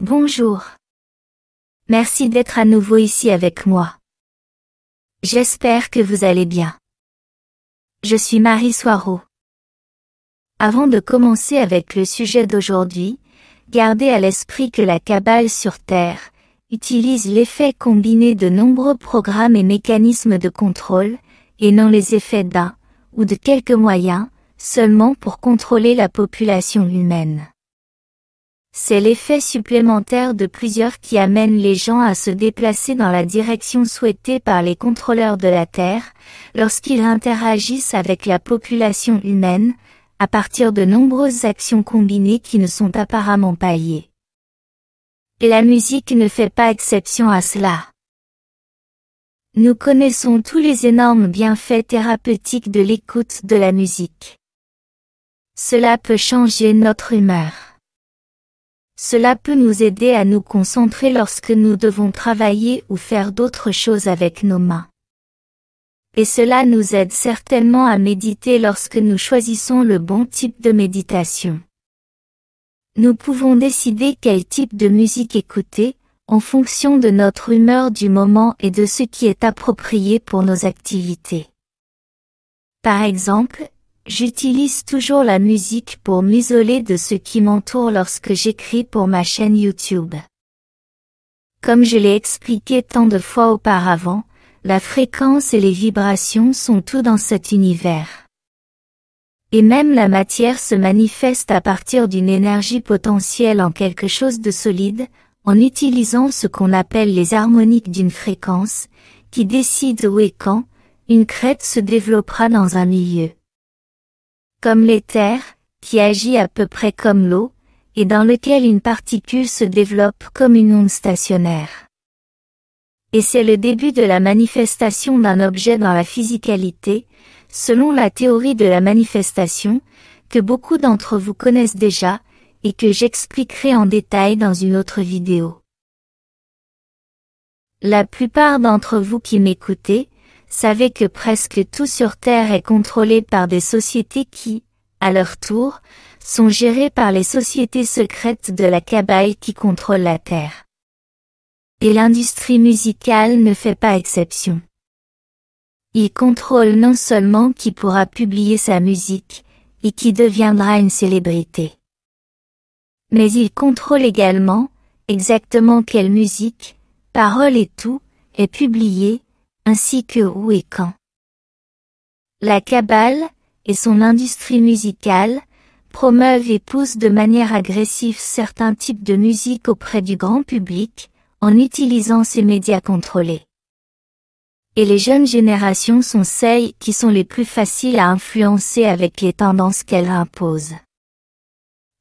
Bonjour. Merci d'être à nouveau ici avec moi. J'espère que vous allez bien. Je suis Marie Soireau. Avant de commencer avec le sujet d'aujourd'hui, gardez à l'esprit que la Kabbale sur Terre utilise l'effet combiné de nombreux programmes et mécanismes de contrôle, et non les effets d'un ou de quelques moyens, seulement pour contrôler la population humaine. C'est l'effet supplémentaire de plusieurs qui amène les gens à se déplacer dans la direction souhaitée par les contrôleurs de la Terre, lorsqu'ils interagissent avec la population humaine, à partir de nombreuses actions combinées qui ne sont apparemment pas liées. Et la musique ne fait pas exception à cela. Nous connaissons tous les énormes bienfaits thérapeutiques de l'écoute de la musique. Cela peut changer notre humeur. Cela peut nous aider à nous concentrer lorsque nous devons travailler ou faire d'autres choses avec nos mains. Et cela nous aide certainement à méditer lorsque nous choisissons le bon type de méditation. Nous pouvons décider quel type de musique écouter, en fonction de notre humeur du moment et de ce qui est approprié pour nos activités. Par exemple, j'utilise toujours la musique pour m'isoler de ce qui m'entoure lorsque j'écris pour ma chaîne YouTube. Comme je l'ai expliqué tant de fois auparavant, la fréquence et les vibrations sont tout dans cet univers. Et même la matière se manifeste à partir d'une énergie potentielle en quelque chose de solide, en utilisant ce qu'on appelle les harmoniques d'une fréquence, qui décide où et quand une crête se développera dans un milieu. Comme l'éther, qui agit à peu près comme l'eau, et dans lequel une particule se développe comme une onde stationnaire. Et c'est le début de la manifestation d'un objet dans la physicalité, selon la théorie de la manifestation, que beaucoup d'entre vous connaissent déjà, et que j'expliquerai en détail dans une autre vidéo. La plupart d'entre vous qui m'écoutez, savez que presque tout sur Terre est contrôlé par des sociétés qui, à leur tour, sont gérées par les sociétés secrètes de la Kabbale qui contrôlent la Terre. Et l'industrie musicale ne fait pas exception. Il contrôle non seulement qui pourra publier sa musique, et qui deviendra une célébrité. Mais il contrôle également, exactement quelle musique, paroles et tout, est publiée, ainsi que où et quand. La Kabbale, et son industrie musicale, promeuvent et poussent de manière agressive certains types de musique auprès du grand public, en utilisant ces médias contrôlés. Et les jeunes générations sont celles qui sont les plus faciles à influencer avec les tendances qu'elles imposent.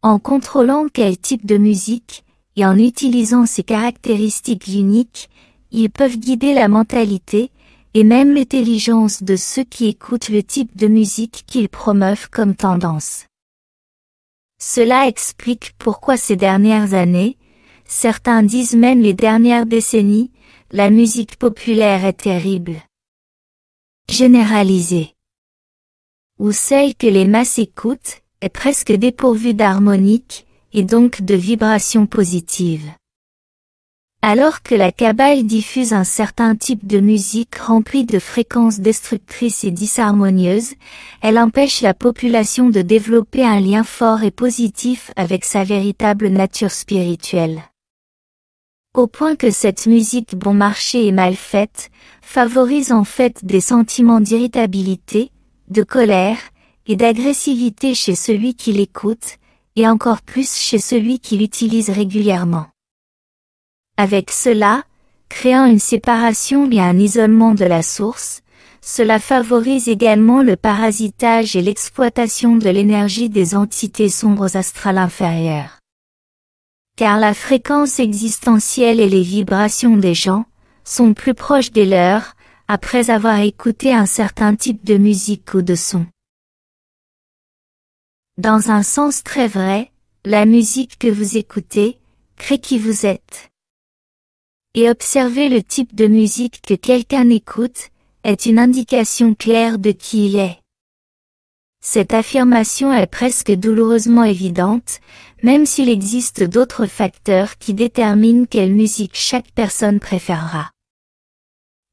En contrôlant quel type de musique, et en utilisant ces caractéristiques uniques, ils peuvent guider la mentalité, et même l'intelligence de ceux qui écoutent le type de musique qu'ils promeuvent comme tendance. Cela explique pourquoi ces dernières années, certains disent même les dernières décennies, la musique populaire est terrible. Généralisée. Ou celle que les masses écoutent, est presque dépourvue d'harmonique, et donc de vibrations positives. Alors que la Kabbale diffuse un certain type de musique remplie de fréquences destructrices et disharmonieuses, elle empêche la population de développer un lien fort et positif avec sa véritable nature spirituelle. Au point que cette musique bon marché et mal faite, favorise en fait des sentiments d'irritabilité, de colère, et d'agressivité chez celui qui l'écoute, et encore plus chez celui qui l'utilise régulièrement. Avec cela, créant une séparation et un isolement de la source, cela favorise également le parasitage et l'exploitation de l'énergie des entités sombres astrales inférieures. Car la fréquence existentielle et les vibrations des gens sont plus proches des leurs, après avoir écouté un certain type de musique ou de son. Dans un sens très vrai, la musique que vous écoutez, crée qui vous êtes. Et observer le type de musique que quelqu'un écoute, est une indication claire de qui il est. Cette affirmation est presque douloureusement évidente, même s'il existe d'autres facteurs qui déterminent quelle musique chaque personne préférera.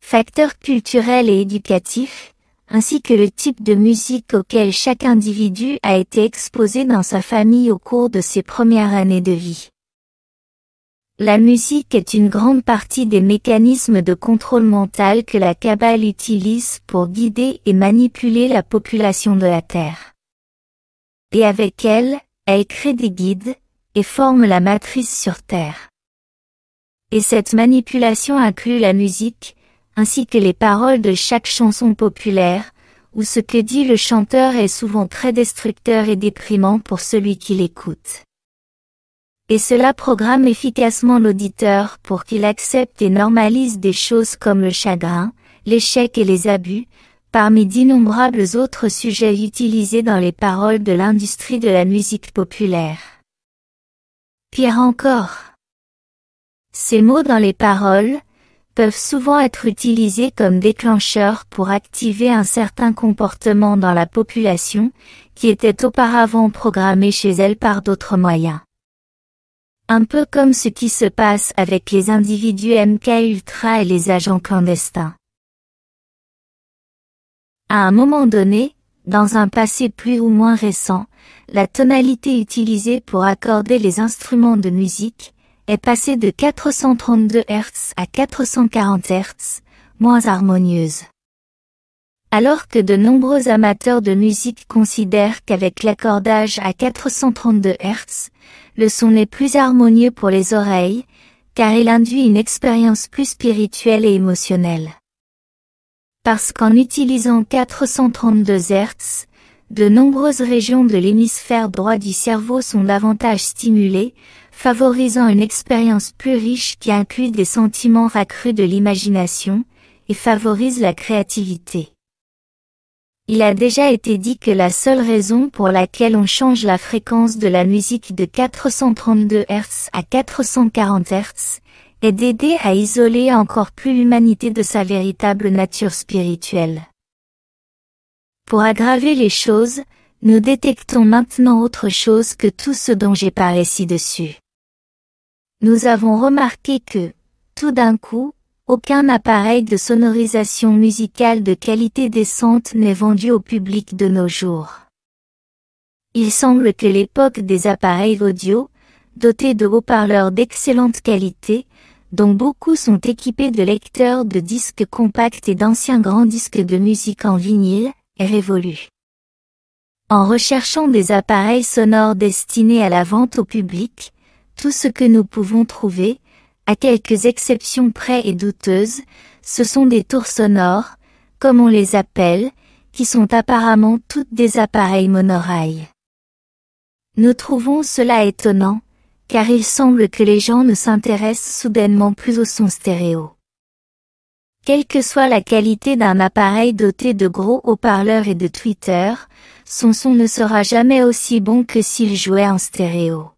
Facteurs culturels et éducatifs, ainsi que le type de musique auquel chaque individu a été exposé dans sa famille au cours de ses premières années de vie. La musique est une grande partie des mécanismes de contrôle mental que la Kabbale utilise pour guider et manipuler la population de la Terre. Et avec elle, elle crée des guides, et forme la matrice sur Terre. Et cette manipulation inclut la musique, ainsi que les paroles de chaque chanson populaire, où ce que dit le chanteur est souvent très destructeur et déprimant pour celui qui l'écoute. Et cela programme efficacement l'auditeur pour qu'il accepte et normalise des choses comme le chagrin, l'échec et les abus, parmi d'innombrables autres sujets utilisés dans les paroles de l'industrie de la musique populaire. Pire encore, ces mots dans les paroles peuvent souvent être utilisés comme déclencheurs pour activer un certain comportement dans la population, qui était auparavant programmé chez elle par d'autres moyens. Un peu comme ce qui se passe avec les individus MK Ultra et les agents clandestins. À un moment donné, dans un passé plus ou moins récent, la tonalité utilisée pour accorder les instruments de musique est passée de 432 Hz à 440 Hz, moins harmonieuse. Alors que de nombreux amateurs de musique considèrent qu'avec l'accordage à 432 Hz, le son est plus harmonieux pour les oreilles, car il induit une expérience plus spirituelle et émotionnelle. Parce qu'en utilisant 432 Hz, de nombreuses régions de l'hémisphère droit du cerveau sont davantage stimulées, favorisant une expérience plus riche qui inclut des sentiments accrus de l'imagination, et favorise la créativité. Il a déjà été dit que la seule raison pour laquelle on change la fréquence de la musique de 432 Hz à 440 Hz est d'aider à isoler encore plus l'humanité de sa véritable nature spirituelle. Pour aggraver les choses, nous détectons maintenant autre chose que tout ce dont j'ai parlé ci-dessus. Nous avons remarqué que, tout d'un coup, aucun appareil de sonorisation musicale de qualité décente n'est vendu au public de nos jours. Il semble que l'époque des appareils audio, dotés de haut-parleurs d'excellente qualité, dont beaucoup sont équipés de lecteurs de disques compacts et d'anciens grands disques de musique en vinyle, est révolue. En recherchant des appareils sonores destinés à la vente au public, tout ce que nous pouvons trouver, à quelques exceptions près et douteuses, ce sont des tours sonores, comme on les appelle, qui sont apparemment toutes des appareils monorails. Nous trouvons cela étonnant, car il semble que les gens ne s'intéressent soudainement plus au son stéréo. Quelle que soit la qualité d'un appareil doté de gros haut-parleurs et de tweeters, son son ne sera jamais aussi bon que s'il jouait en stéréo.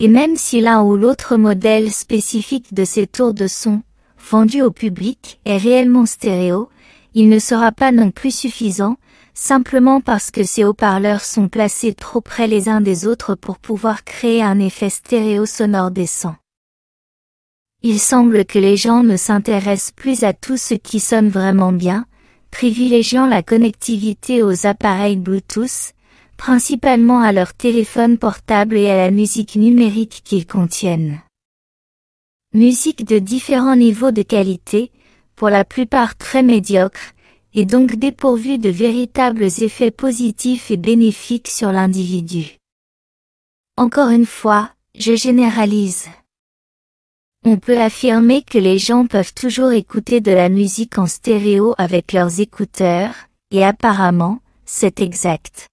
Et même si l'un ou l'autre modèle spécifique de ces tours de son, vendu au public, est réellement stéréo, il ne sera pas non plus suffisant, simplement parce que ces haut-parleurs sont placés trop près les uns des autres pour pouvoir créer un effet stéréo sonore décent. Il semble que les gens ne s'intéressent plus à tout ce qui sonne vraiment bien, privilégiant la connectivité aux appareils Bluetooth, principalement à leur téléphone portable et à la musique numérique qu'ils contiennent. Musique de différents niveaux de qualité, pour la plupart très médiocre, et donc dépourvue de véritables effets positifs et bénéfiques sur l'individu. Encore une fois, je généralise. On peut affirmer que les gens peuvent toujours écouter de la musique en stéréo avec leurs écouteurs, et apparemment, c'est exact.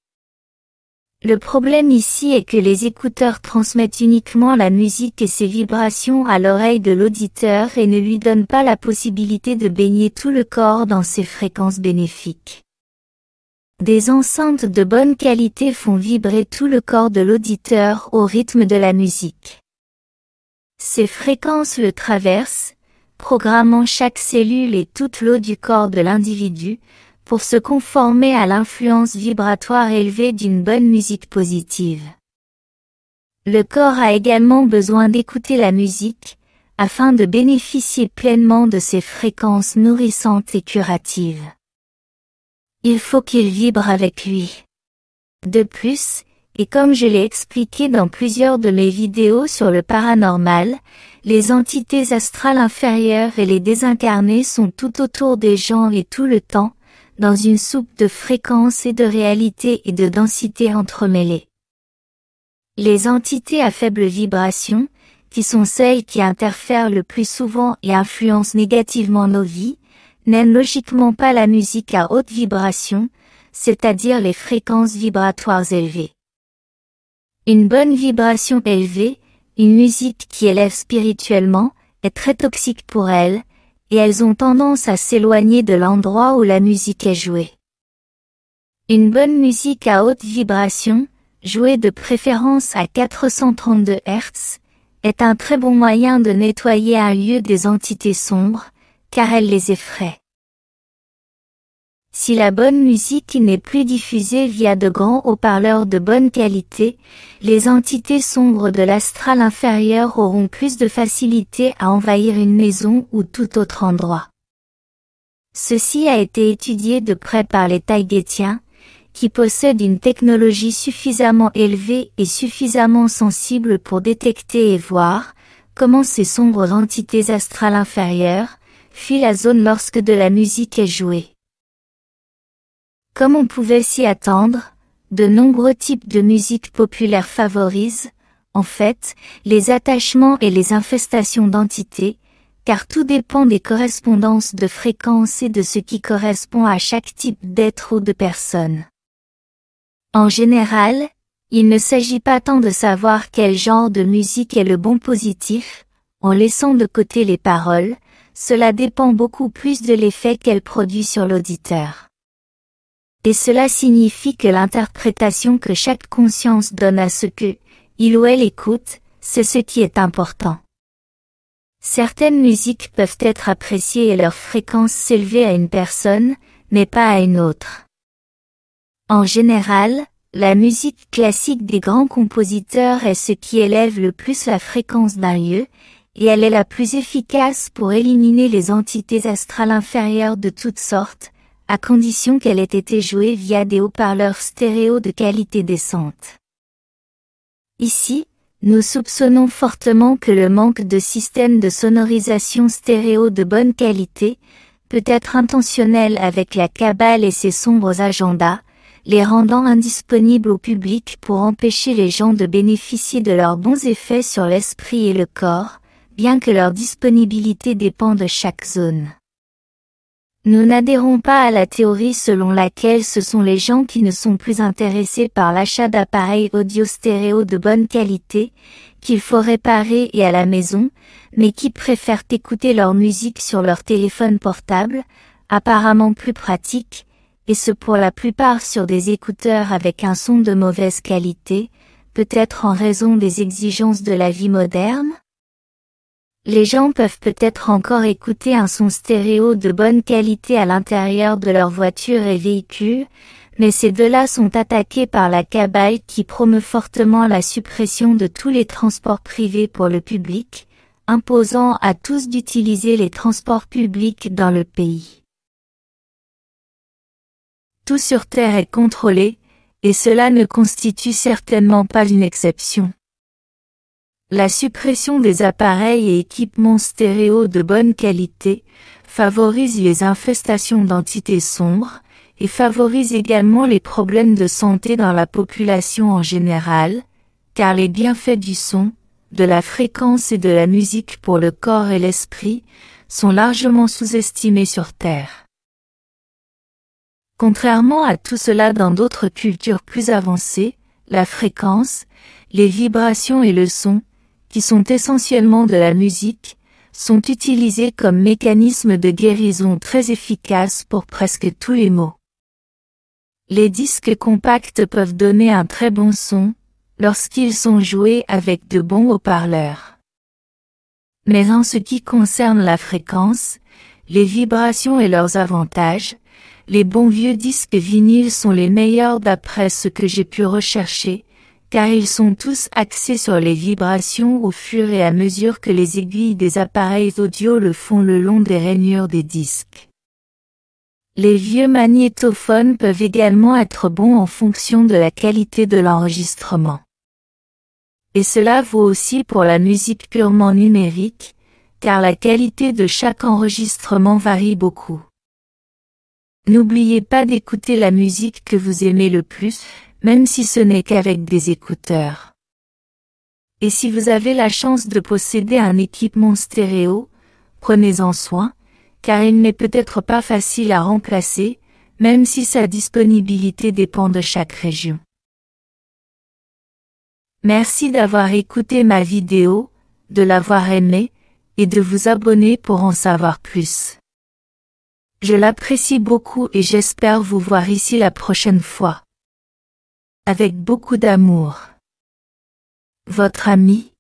Le problème ici est que les écouteurs transmettent uniquement la musique et ses vibrations à l'oreille de l'auditeur et ne lui donnent pas la possibilité de baigner tout le corps dans ces fréquences bénéfiques. Des enceintes de bonne qualité font vibrer tout le corps de l'auditeur au rythme de la musique. Ces fréquences le traversent, programmant chaque cellule et toute l'eau du corps de l'individu, pour se conformer à l'influence vibratoire élevée d'une bonne musique positive. Le corps a également besoin d'écouter la musique, afin de bénéficier pleinement de ses fréquences nourrissantes et curatives. Il faut qu'il vibre avec lui. De plus, et comme je l'ai expliqué dans plusieurs de mes vidéos sur le paranormal, les entités astrales inférieures et les désincarnés sont tout autour des gens et tout le temps, dans une soupe de fréquences et de réalité et de densité entremêlées. Les entités à faible vibration, qui sont celles qui interfèrent le plus souvent et influencent négativement nos vies, n'aiment logiquement pas la musique à haute vibration, c'est-à-dire les fréquences vibratoires élevées. Une bonne vibration élevée, une musique qui élève spirituellement, est très toxique pour elles, et elles ont tendance à s'éloigner de l'endroit où la musique est jouée. Une bonne musique à haute vibration, jouée de préférence à 432 Hz, est un très bon moyen de nettoyer un lieu des entités sombres, car elle les effraie. Si la bonne musique n'est plus diffusée via de grands haut-parleurs de bonne qualité, les entités sombres de l'astral inférieur auront plus de facilité à envahir une maison ou tout autre endroit. Ceci a été étudié de près par les Taïgétiens, qui possèdent une technologie suffisamment élevée et suffisamment sensible pour détecter et voir comment ces sombres entités astrales inférieures fuient la zone lorsque de la musique est jouée. Comme on pouvait s'y attendre, de nombreux types de musique populaire favorisent, en fait, les attachements et les infestations d'entités, car tout dépend des correspondances de fréquences et de ce qui correspond à chaque type d'être ou de personne. En général, il ne s'agit pas tant de savoir quel genre de musique est le bon positif, en laissant de côté les paroles, cela dépend beaucoup plus de l'effet qu'elle produit sur l'auditeur. Et cela signifie que l'interprétation que chaque conscience donne à ce que, il ou elle écoute, c'est ce qui est important. Certaines musiques peuvent être appréciées et leur fréquence s'élever à une personne, mais pas à une autre. En général, la musique classique des grands compositeurs est ce qui élève le plus la fréquence d'un lieu, et elle est la plus efficace pour éliminer les entités astrales inférieures de toutes sortes, à condition qu'elle ait été jouée via des haut-parleurs stéréo de qualité décente. Ici, nous soupçonnons fortement que le manque de système de sonorisation stéréo de bonne qualité peut être intentionnel avec la cabale et ses sombres agendas, les rendant indisponibles au public pour empêcher les gens de bénéficier de leurs bons effets sur l'esprit et le corps, bien que leur disponibilité dépend de chaque zone. Nous n'adhérons pas à la théorie selon laquelle ce sont les gens qui ne sont plus intéressés par l'achat d'appareils audio stéréo de bonne qualité, qu'il faut réparer et à la maison, mais qui préfèrent écouter leur musique sur leur téléphone portable, apparemment plus pratique, et ce pour la plupart sur des écouteurs avec un son de mauvaise qualité, peut-être en raison des exigences de la vie moderne. Les gens peuvent peut-être encore écouter un son stéréo de bonne qualité à l'intérieur de leur voiture et véhicule, mais ces deux-là sont attaqués par la cabale qui promeut fortement la suppression de tous les transports privés pour le public, imposant à tous d'utiliser les transports publics dans le pays. Tout sur Terre est contrôlé, et cela ne constitue certainement pas une exception. La suppression des appareils et équipements stéréo de bonne qualité favorise les infestations d'entités sombres et favorise également les problèmes de santé dans la population en général, car les bienfaits du son, de la fréquence et de la musique pour le corps et l'esprit sont largement sous-estimés sur Terre. Contrairement à tout cela dans d'autres cultures plus avancées, la fréquence, les vibrations et le son, qui sont essentiellement de la musique, sont utilisés comme mécanisme de guérison très efficace pour presque tous les maux. Les disques compacts peuvent donner un très bon son, lorsqu'ils sont joués avec de bons haut-parleurs. Mais en ce qui concerne la fréquence, les vibrations et leurs avantages, les bons vieux disques vinyles sont les meilleurs d'après ce que j'ai pu rechercher, car ils sont tous axés sur les vibrations au fur et à mesure que les aiguilles des appareils audio le font le long des rainures des disques. Les vieux magnétophones peuvent également être bons en fonction de la qualité de l'enregistrement. Et cela vaut aussi pour la musique purement numérique, car la qualité de chaque enregistrement varie beaucoup. N'oubliez pas d'écouter la musique que vous aimez le plus, même si ce n'est qu'avec des écouteurs. Et si vous avez la chance de posséder un équipement stéréo, prenez-en soin, car il n'est peut-être pas facile à remplacer, même si sa disponibilité dépend de chaque région. Merci d'avoir écouté ma vidéo, de l'avoir aimée, et de vous abonner pour en savoir plus. Je l'apprécie beaucoup et j'espère vous voir ici la prochaine fois. Avec beaucoup d'amour. Votre amie,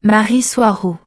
Marie Soireau.